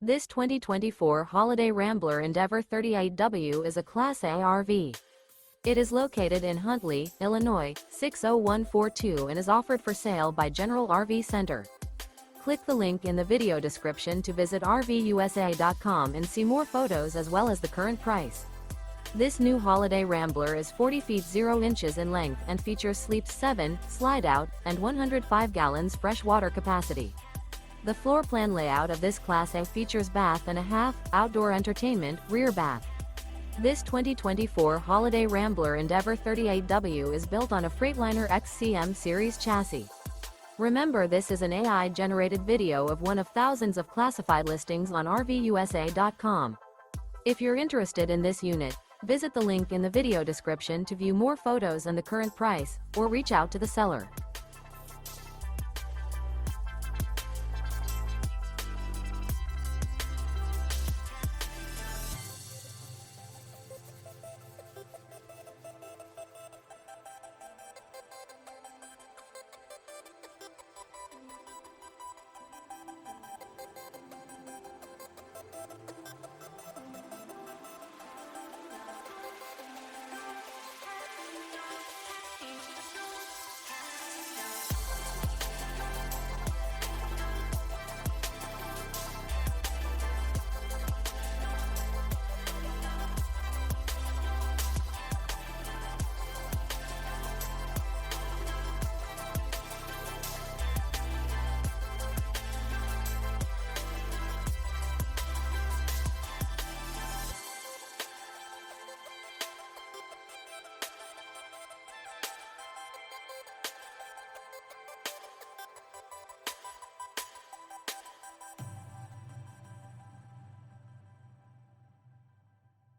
This 2024 Holiday Rambler Endeavor 38W is a Class A RV. It is located in Huntley, Illinois, 60142 and is offered for sale by General RV Center. Click the link in the video description to visit RVUSA.com and see more photos as well as the current price. This new Holiday Rambler is 40 feet 0 inches in length and features sleeps 7, slide-out, and 105 gallons fresh water capacity. The floor plan layout of this Class A features bath and a half, outdoor entertainment, rear bath. This 2024 Holiday Rambler Endeavor 38W is built on a Freightliner XCM Series chassis. Remember, this is an AI-generated video of one of thousands of classified listings on RVUSA.com. If you're interested in this unit, visit the link in the video description to view more photos and the current price, or reach out to the seller.